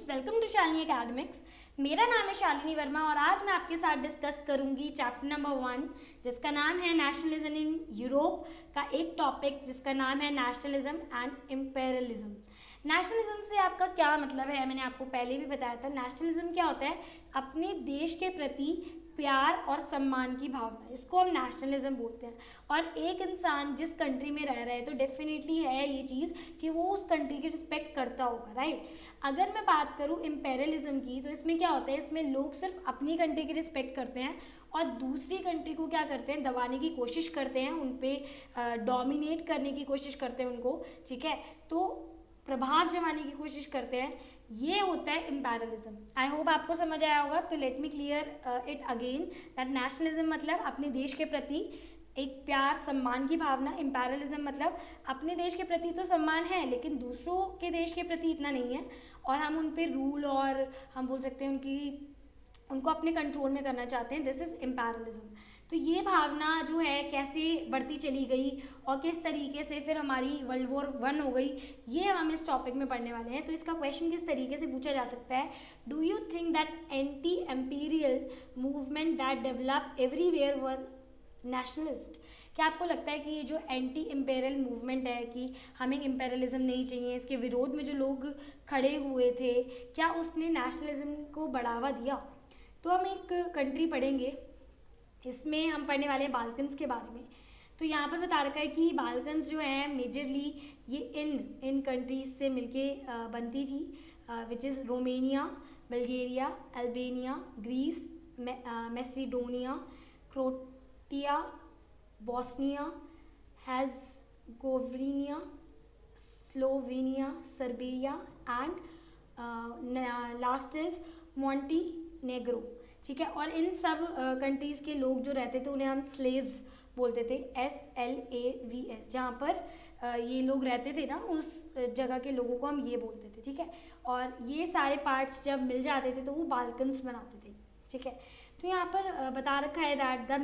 Students, welcome to Shalini academics. मेरा नाम है शालिनी वर्मा और आज मैं आपके साथ डिस्कस करूंगी चैप्टर नंबर 1 जिसका नाम है नेशनलिज्म इन यूरोप का एक टॉपिक जिसका नाम है नेशनलिज्म एंड इम्पेरियलिज्म। नेशनलिज्म से आपका क्या मतलब है, मैंने आपको पहले भी बताया था। नेशनलिज्म क्या होता है? अपने देश के प्रति प्यार और सम्मान की भावना, इसको हम नेशनलिज्म बोलते हैं। और एक इंसान जिस कंट्री में रह रहा है तो डेफिनेटली है ये चीज़ कि वो उस कंट्री की रिस्पेक्ट करता होगा, राइट। अगर मैं बात करूँ इम्पेरियलिज्म की तो इसमें क्या होता है, इसमें लोग सिर्फ अपनी कंट्री की रिस्पेक्ट करते हैं और दूसरी कंट्री को क्या करते हैं, दबाने की कोशिश करते हैं, उन पर डोमिनेट करने की कोशिश करते हैं उनको, ठीक है, तो प्रभाव जमाने की कोशिश करते हैं। ये होता है इम्पेरियलिज्म। आई होप आपको समझ आया होगा। तो let me clear it again that nationalism मतलब अपने देश के प्रति एक प्यार सम्मान की भावना। इम्पेरियलिज्म मतलब अपने देश के प्रति तो सम्मान है लेकिन दूसरों के देश के प्रति इतना नहीं है और हम उन पर रूल और हम बोल सकते हैं उनको अपने कंट्रोल में करना चाहते हैं। This is imperialism. तो ये भावना जो है कैसे बढ़ती चली गई और किस तरीके से फिर हमारी वर्ल्ड वॉर 1 हो गई, ये हम इस टॉपिक में पढ़ने वाले हैं। तो इसका क्वेश्चन किस तरीके से पूछा जा सकता है, do you think that anti Amperian movement that develop everywhere were nationalist? क्या आपको लगता है कि ये जो एंटी इम्पेरियल मूवमेंट है कि हमें इम्पेरियलिज्म नहीं चाहिए, इसके विरोध में जो लोग खड़े हुए थे, क्या उसने नेशनलिज्म को बढ़ावा दिया? तो हम एक कंट्री पढ़ेंगे, इसमें हम पढ़ने वाले हैं बाल्कन्स के बारे में। तो यहाँ पर बता रखा है कि बाल्कन्स जो है मेजरली ये इन कंट्रीज से मिलके बनती थी, which is Romania, Bulgaria, Albania, Greece, Macedonia, Croatia, Bosnia, Herzegovina, Slovenia, Serbia and last is Montenegro, ठीक है। और इन सब कंट्रीज़ के लोग जो रहते थे उन्हें हम स्लेव्स बोलते थे, SLAVS। जहाँ पर ये लोग रहते थे ना, उस जगह के लोगों को हम ये बोलते थे, ठीक है। और ये सारे पार्ट्स जब मिल जाते थे तो वो बाल्कन्स बनाते थे, ठीक है। तो यहाँ पर बता रखा है that the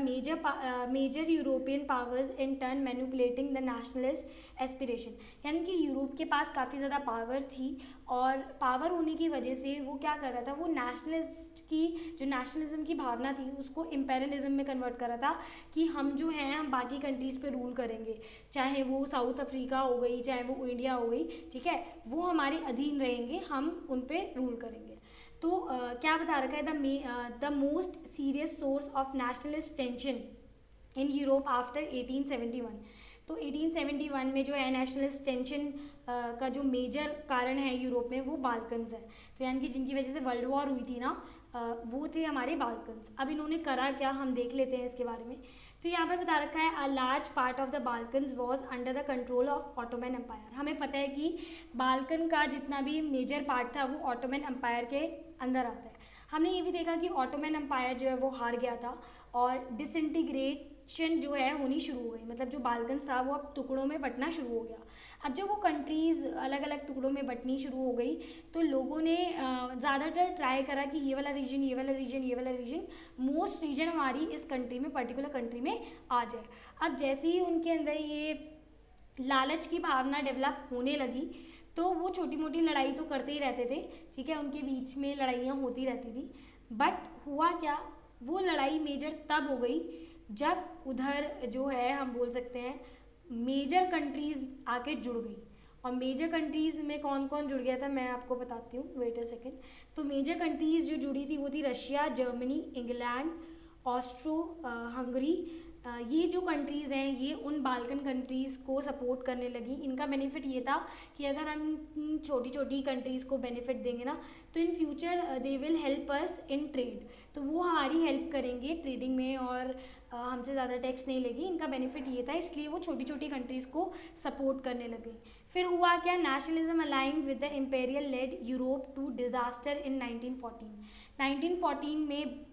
major European powers in turn manipulating the nationalist aspiration, यानी कि यूरोप के पास काफ़ी ज़्यादा पावर थी और पावर होने की वजह से वो क्या कर रहा था, वो नेशनलिस्ट की जो नेशनलिज्म की भावना थी उसको इम्पेरियलिज्म में कन्वर्ट कर रहा था कि हम जो हैं हम बाकी कंट्रीज़ पे रूल करेंगे, चाहे वो साउथ अफ्रीका हो गई, चाहे वो इंडिया हो गई, ठीक है, वो हमारे अधीन रहेंगे, हम उन पर रूल करेंगे। तो क्या बता रखा है, the most serious source of nationalist tension in Europe after 1871। तो 1871 में जो है नेशनलिस्ट टेंशन का जो मेजर कारण है यूरोप में वो बाल्कन्स है। तो यानी कि जिनकी वजह से वर्ल्ड वॉर हुई थी ना, वो थे हमारे बाल्कन्स। अब इन्होंने करा क्या, हम देख लेते हैं इसके बारे में। तो यहाँ पर बता रखा है, a large part of the Balkans was under the control of Ottoman Empire. हमें पता है कि बाल्कन का जितना भी मेजर पार्ट था वो ऑटोमन एम्पायर के अंदर आता है। हमने ये भी देखा कि ऑटोमन एम्पायर जो है वो हार गया था और डिसइंटीग्रेशन जो है होनी शुरू हो गई, मतलब जो बाल्कन्स था वो अब टुकड़ों में बंटना शुरू हो गया। अब जब वो कंट्रीज़ अलग अलग टुकड़ों में बंटनी शुरू हो गई तो लोगों ने ज़्यादातर ट्राई करा कि ये वाला रीजन, ये वाला रीजन, ये वाला रीजन, मोस्ट रीजन हमारी इस कंट्री में, पर्टिकुलर कंट्री में आ जाए। अब जैसे ही उनके अंदर ये लालच की भावना डेवलप होने लगी तो वो छोटी मोटी लड़ाई तो करते ही रहते थे, ठीक है, उनके बीच में लड़ाइयाँ होती रहती थी। बट हुआ क्या, वो लड़ाई मेजर तब हो गई जब उधर जो है हम बोल सकते हैं मेजर कंट्रीज़ आके जुड़ गई। और मेजर कंट्रीज़ में कौन कौन जुड़ गया था मैं आपको बताती हूँ, वेट अ सेकेंड। तो मेजर कंट्रीज़ जो जुड़ी थी वो थी Russia, Germany, England, Austro Hungary. ये जो कंट्रीज़ हैं ये उन बाल्कन कंट्रीज़ को सपोर्ट करने लगी। इनका बेनिफिट ये था कि अगर हम छोटी छोटी कंट्रीज़ को बेनिफिट देंगे ना तो in future they will help us in trade, तो वो हमारी हेल्प करेंगे ट्रेडिंग में और हमसे ज़्यादा टैक्स नहीं लेगी। इनका बेनिफिट ये था, इसलिए वो छोटी छोटी कंट्रीज़ को सपोर्ट करने लगे। फिर हुआ क्या, nationalism allied with the imperial led Europe to disaster in 1914। 1914 में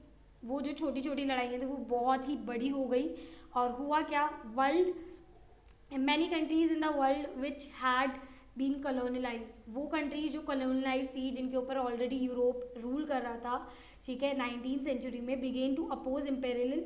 वो जो छोटी छोटी लड़ाइयाँ थी वो बहुत ही बड़ी हो गई और हुआ क्या, world many countries in the world which had been colonialise, वो कंट्रीज जो कॉलोनलाइज थी जिनके ऊपर ऑलरेडी यूरोप रूल कर रहा था, ठीक है, 19th सेंचुरी में, began to oppose imperial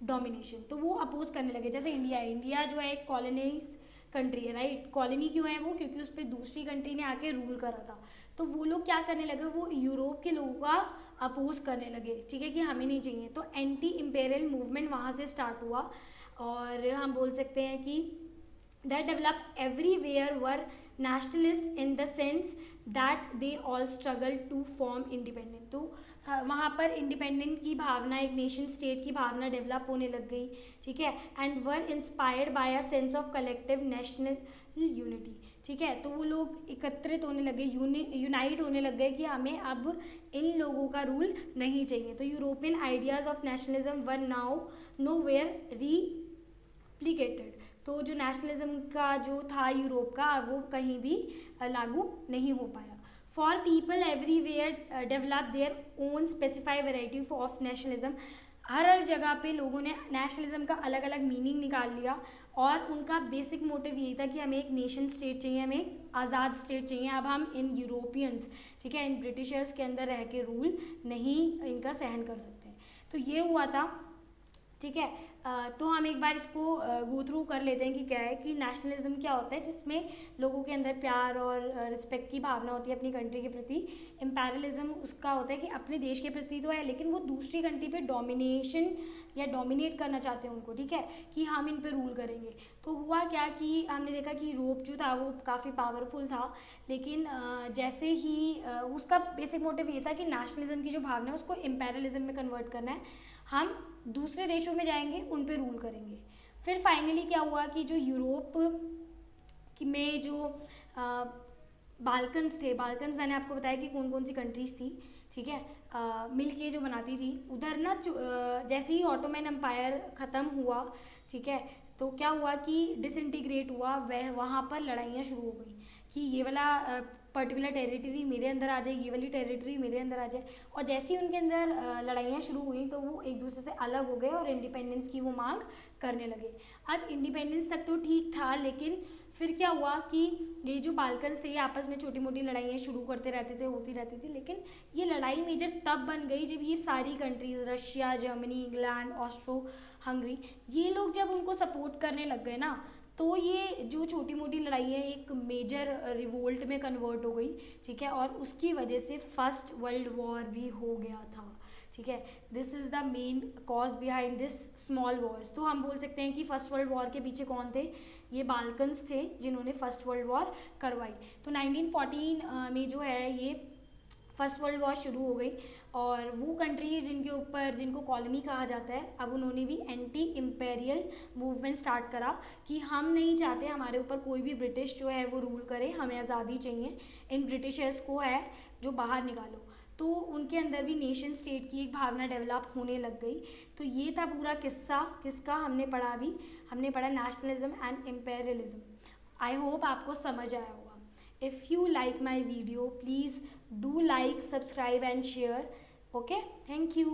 domination. तो वो अपोज करने लगे। जैसे इंडिया है, इंडिया जो है एक कॉलोनाइज कंट्री है, राइट। कॉलोनी क्यों है वो, क्योंकि उस पर दूसरी कंट्री ने आके रूल करा था। तो वो लोग क्या करने लगे, वो यूरोप के लोगों का अपोज करने लगे, ठीक है, कि हमें नहीं चाहिए। तो एंटी इम्पेरियल मूवमेंट वहाँ से स्टार्ट हुआ, और हम बोल सकते हैं कि that developed everywhere were nationalist in the sense that they all struggled to form independent। तो वहाँ पर इंडिपेंडेंट की भावना, एक नेशन स्टेट की भावना डेवलप होने लग गई, ठीक है, and were inspired by a sense of collective national unity, ठीक है। तो वो लोग एकत्रित होने लगे, यूनाइट होने लग गए कि हमें अब इन लोगों का रूल नहीं चाहिए। तो European ideas of nationalism were now nowhere replicated. तो जो नेशनलिज्म का जो था यूरोप का, वो कहीं भी लागू नहीं हो पाया। For people everywhere develop their own specified variety of nationalism. हर जगह पे लोगों ने नेशनलिज्म का अलग अलग मीनिंग निकाल लिया, और उनका बेसिक मोटिव यही था कि हमें एक नेशन स्टेट चाहिए, हमें एक आज़ाद स्टेट चाहिए। अब हम इन यूरोपियंस, ठीक है, इन ब्रिटिशर्स के अंदर रह के रूल नहीं इनका सहन कर सकते। तो ये हुआ था, ठीक है। तो हम एक बार इसको गो थ्रू कर लेते हैं कि क्या है कि नेशनलिज्म क्या होता है, जिसमें लोगों के अंदर प्यार और रिस्पेक्ट की भावना होती है अपनी कंट्री के प्रति। इम्पेरियलिज्म उसका होता है कि अपने देश के प्रति तो है, लेकिन वो दूसरी कंट्री पे डोमिनेशन या डोमिनेट करना चाहते हैं उनको, ठीक है, कि हम इन पे रूल करेंगे। तो हुआ क्या कि हमने देखा कि यूरोप जो था वो काफ़ी पावरफुल था, लेकिन जैसे ही उसका बेसिक मोटिव ये था कि नेशनलिज्म की जो भावना है उसको इम्पेरियलिज्म में कन्वर्ट करना है, हम दूसरे देशों में जाएंगे, उन पे रूल करेंगे। फिर फाइनली क्या हुआ कि जो यूरोप में जो बाल्कन्स थे, बाल्कन्स मैंने आपको बताया कि कौन कौन सी कंट्रीज थी, ठीक है, मिल के जो बनाती थी, उधर ना जैसे ही ऑटोमन एम्पायर ख़त्म हुआ, ठीक है, तो क्या हुआ कि डिसइंटीग्रेट हुआ, वह वहाँ पर लड़ाइयाँ शुरू हो गई कि ये वाला पर्टिकुलर टेरिटरी मेरे अंदर आ जाए, ये वाली टेरिटरी मेरे अंदर आ जाए। और जैसे ही उनके अंदर लड़ाइयाँ शुरू हुई तो वो एक दूसरे से अलग हो गए और इंडिपेंडेंस की वो मांग करने लगे। अब इंडिपेंडेंस तक तो ठीक था, लेकिन फिर क्या हुआ कि ये जो बाल्कन्स थे ये आपस में छोटी मोटी लड़ाइयाँ शुरू करते रहते थे, होती रहती थी, लेकिन ये लड़ाई मेजर तब बन गई जब ये सारी countries, Russia, Germany, England, Austro Hungary, ये लोग जब उनको सपोर्ट करने लग गए ना, तो ये जो छोटी मोटी लड़ाई है एक मेजर रिवोल्ट में कन्वर्ट हो गई, ठीक है, और उसकी वजह से फर्स्ट वर्ल्ड वॉर भी हो गया था, ठीक है। This is the main cause behind this small Wars. तो हम बोल सकते हैं कि फर्स्ट वर्ल्ड वॉर के पीछे कौन थे, ये बाल्कन्स थे जिन्होंने फर्स्ट वर्ल्ड वॉर करवाई। तो 1914 में जो है ये फर्स्ट वर्ल्ड वॉर शुरू हो गई, और वो कंट्रीज जिनको कॉलोनी कहा जाता है, अब उन्होंने भी एंटी इम्पेरियल मूवमेंट स्टार्ट करा कि हम नहीं चाहते हमारे ऊपर कोई भी ब्रिटिश जो है वो रूल करे, हमें आज़ादी चाहिए, इन ब्रिटिशर्स को है जो बाहर निकालो। तो उनके अंदर भी नेशन स्टेट की एक भावना डेवलप होने लग गई। तो ये था पूरा किस्सा, किसका हमने पढ़ा अभी, हमने पढ़ा nationalism and imperialism. I hope आपको समझ आया होगा। If you like my video, please do like, subscribe and share. Okay, thank you.